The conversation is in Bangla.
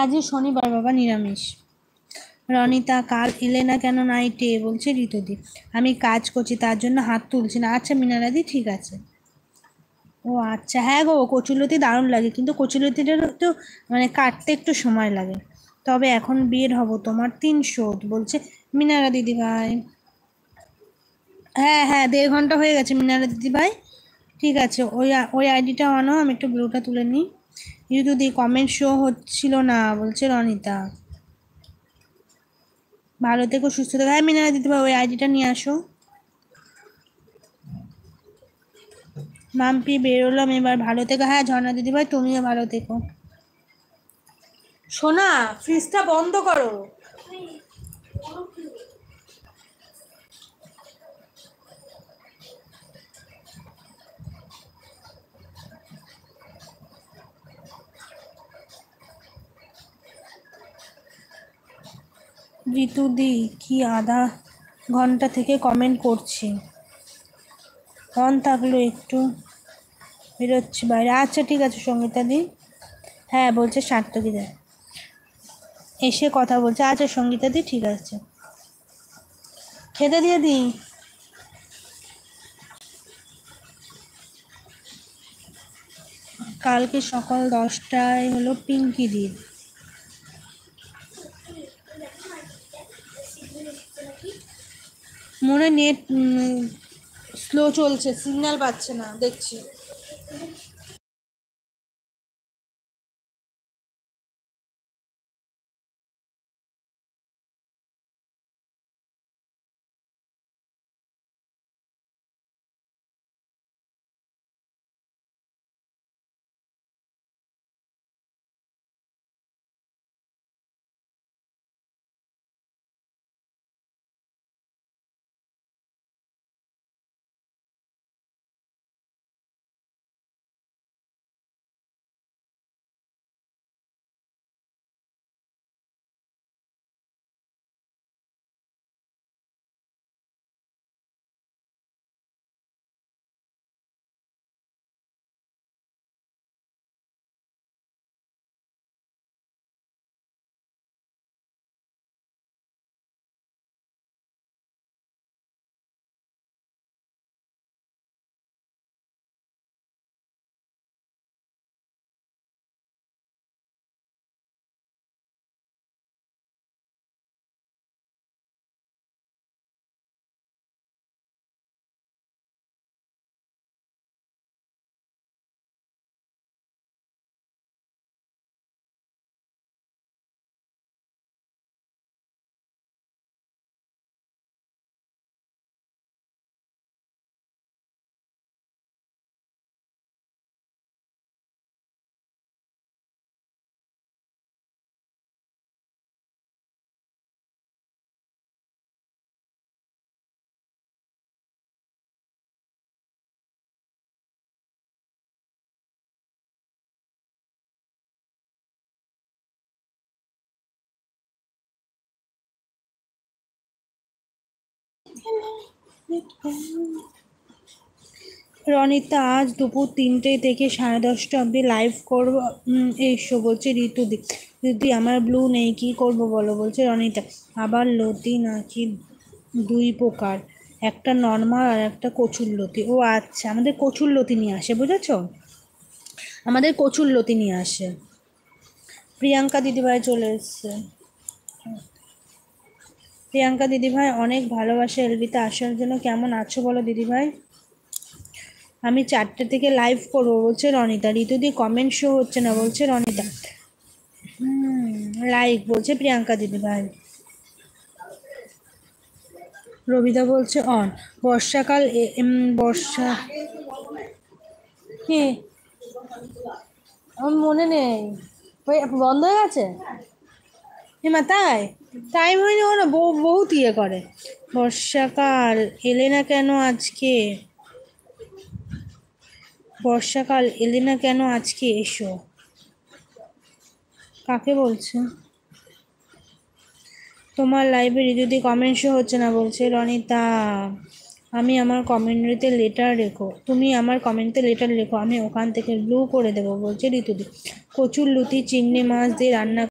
আজই শনিবার বাবা, নিরামিষ। রনিতা কাল এলে না কেন নাইটে, বলছে ঋতুদি। আমি কাজ করছি তার জন্য হাত তুলছি না। আচ্ছা মিনারাদি, ঠিক আছে। ও আচ্ছা, হ্যাঁ গো, কচুলতি দারুণ লাগে, কিন্তু কচুলতিটা একটু মানে কাটতে একটু সময় লাগে। তবে এখন বের হব, তোমার 300, বলছে মিনারা দিদি ভাই। হ্যাঁ হ্যাঁ, 1.5 ঘন্টা হয়ে গেছে মিনারা দিদি ভাই। ঠিক আছে, ওই আইডিটা আনো, আমি একটু ব্লুটা তুলে নিই। ঋতুদি কমেন্ট শো হচ্ছিল না, বলছে রনিতা। ভালো থেকো, সুস্থ থেকো। হ্যাঁ মিনারা দিদি ভাই, ওই আইডিটা নিয়ে আসো। মাম্পি বেরোলাম এবার, ভালো থেকো। হ্যাঁ ঝর্ণা দিদি ভাই, তুমিও ভালো থেকো। সোনা, ফ্রিজটা বন্ধ করো। ঋতুদি কি আধা ঘন্টা থেকে কমেন্ট করছি, অন থাকলো একটু, বেরোচ্ছি বাইরে। আচ্ছা ঠিক আছে সঙ্গীতা দি। হ্যাঁ বলছে সার্থকী দা এসে কথা বলছে। আচ্ছা সঙ্গীতা দি, ঠিক আছে, খেতে দিয়ে দিই। কালকে সকাল 10টায় হলো পিঙ্কি দির। মনে নেট স্লো চলছে, সিগন্যাল পাচ্ছে না দেখছি। রনিতা আজ দুপুর 3টে থেকে 10:30 অবধি লাইভ করবো, এসো, বলছে ঋতুদি। ঋতুদি আমার ব্লু নেই, কি করব বলো, বলছে রনিতা। আবার লতি নাকি 2 প্রকার, একটা নর্মাল আর একটা কচুর লতি। ও আচ্ছা, আমাদের কচুর লতি নিয়ে আসে, বুঝেছো, আমাদের কচুর লতি নিয়ে আসে। প্রিয়াঙ্কা দিদিভাই চলে এসছে। প্রিয়াঙ্কা দিদিভাই অনেক ভালোবাসা এলবিতে আসার জন্য। কেমন আছো বলো দিদিভাই। আমি 4টে থেকে লাইভ করবো, বলছে রনিতা। ঋতুদি কমেন্ট শো হচ্ছে না, বলছে রনিতা। লাইক, বলছে প্রিয়াঙ্কা দিদিভাই। রবিদা বলছে অন। বর্ষাকাল বর্ষা কি, আমার মনে নেই। ওই বন্ধ হয়ে গেছে। মা তাই, টাইম হয়নি, ওরা বহুত ইয়ে করে। বর্ষাকাল এলে না কেন আজকে, বর্ষাকাল এলে না কেন আজকে, এসো। কাকে বলছে। তোমার লাইব্রেরি যদি কমেন্ট শো হচ্ছে না, বলছে রনিতা। আমি আমার কমেন্টে লেটার রেখো, তুমি আমার কমেন্টে লেটার লেখো, আমি ওখান থেকে ব্লু করে দেবো, বলছে ঋতুদি। কচুর লুতি চিংড়ি মাছ দিয়ে রান্না